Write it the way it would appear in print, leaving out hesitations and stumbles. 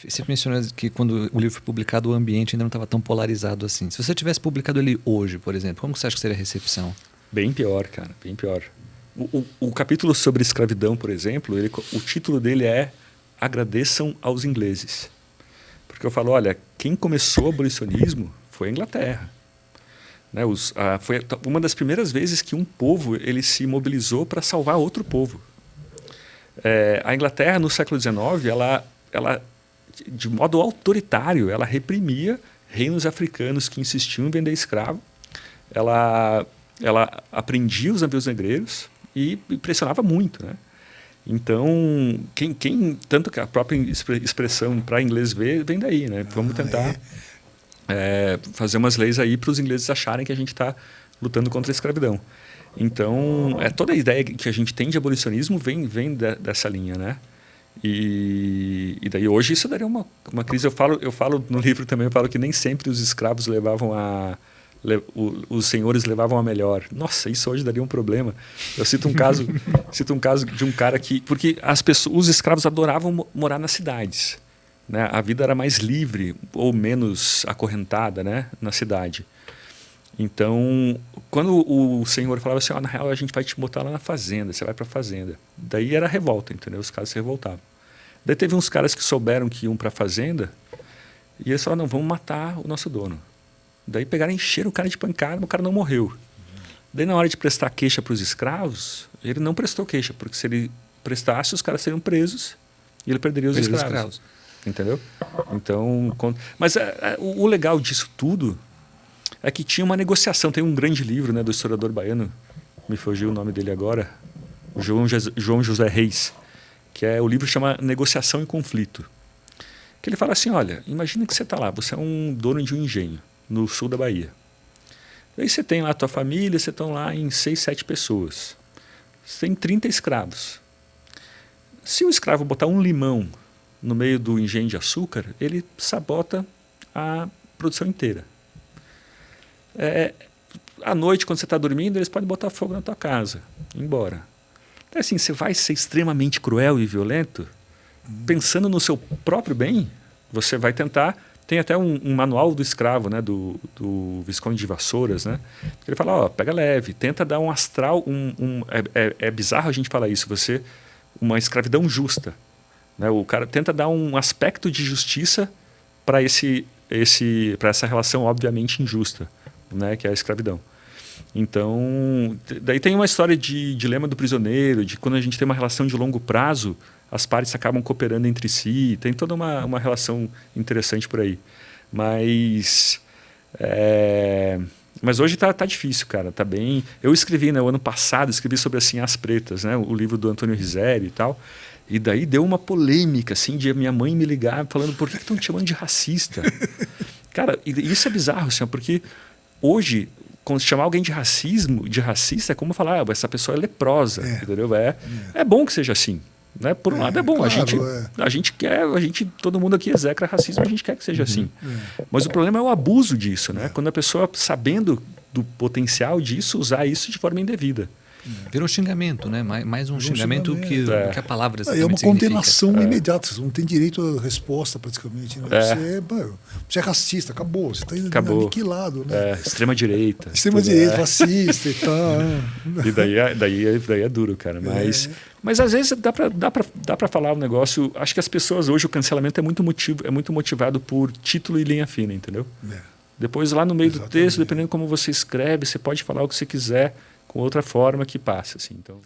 Você mencionou que quando o livro foi publicado, o ambiente ainda não estava tão polarizado assim. Se você tivesse publicado ele hoje, por exemplo, como você acha que seria a recepção? Bem pior, cara, bem pior. O capítulo sobre escravidão, por exemplo, o título dele é Agradeçam aos Ingleses. Porque eu falo, olha, quem começou o abolicionismo foi a Inglaterra. Né, foi uma das primeiras vezes que um povo ele se mobilizou para salvar outro povo. A Inglaterra, no século XIX, ela, de modo autoritário, ela reprimia reinos africanos que insistiam em vender escravo. Ela apreendia os navios negreiros e pressionava muito, né? Então, tanto que a própria expressão para inglês ver vem daí, né? Vamos tentar fazer umas leis aí para os ingleses acharem que a gente está lutando contra a escravidão. Então, toda a ideia que a gente tem de abolicionismo vem dessa linha, né? E daí hoje isso daria uma crise. Eu falo no livro também, eu falo que nem sempre os escravos levavam os senhores levavam a melhor. Nossa, isso hoje daria um problema. Eu cito um caso de um cara que... Porque os escravos adoravam morar nas cidades, né? A vida era mais livre ou menos acorrentada, né? Na cidade. Então, quando o senhor falava assim, na real a gente vai te botar lá na fazenda, você vai para a fazenda. Daí era revolta, entendeu? Os caras se revoltavam. Daí teve uns caras que souberam que iam para a fazenda e eles falaram, não, vamos matar o nosso dono. Daí pegaram e encheram o cara de pancada, o cara não morreu. Daí na hora de prestar queixa para os escravos, ele não prestou queixa, porque se ele prestasse, os caras seriam presos e ele perderia os escravos. Entendeu? Então, mas o legal disso tudo é que tinha uma negociação. Tem um grande livro, né, do historiador baiano, me fugiu o nome dele agora, João José Reis, que o livro chama Negociação e Conflito. Que ele fala assim, olha, imagina que você está lá, você é um dono de um engenho no sul da Bahia. Aí você tem lá a tua família, você está lá em 6, 7 pessoas. Você tem 30 escravos. Se o escravo botar um limão no meio do engenho de açúcar, ele sabota a produção inteira. À noite, quando você está dormindo, eles podem botar fogo na tua casa, ir embora. Então, assim, você vai ser extremamente cruel e violento, pensando no seu próprio bem, você vai tentar... Tem até um manual do escravo, né, do Visconde de Vassouras, né? Ele fala, pega leve, tenta dar um astral... É bizarro a gente falar isso, uma escravidão justa. Né? O cara tenta dar um aspecto de justiça para essa relação obviamente injusta, né, que é a escravidão. Então, daí tem uma história de dilema do prisioneiro, de quando a gente tem uma relação de longo prazo, as partes acabam cooperando entre si, tem toda uma relação interessante por aí. Mas hoje tá difícil, cara, tá bem... Eu escrevi, né, o ano passado, escrevi sobre assim, As Pretas, né, o livro do Antônio Rizeri e tal, e daí deu uma polêmica, assim, de minha mãe me ligar falando, por que estão te chamando de racista? Cara, isso é bizarro, assim, porque hoje... Quando chamar alguém de racista é como falar, essa pessoa é leprosa, entendeu? É bom que seja assim, né? Por um lado é bom, claro, a gente quer, todo mundo aqui execra racismo, a gente quer que seja assim. Mas o problema é o abuso disso, né? Quando a pessoa, sabendo do potencial disso, usar isso de forma indevida. Virou um xingamento, né? Mais um xingamento que a palavra é uma condenação imediata. Você não tem direito à resposta, praticamente. Né? Você é racista, acabou. Você está aniquilado. Né? Extrema-direita. Extrema-direita, fascista e tal. E daí é duro, cara. Mas às vezes dá para falar um negócio... Acho que as pessoas hoje, o cancelamento é muito motivado por título e linha fina, entendeu? Depois lá no meio do texto, dependendo de como você escreve, você pode falar o que você quiser com outra forma que passa, assim, então...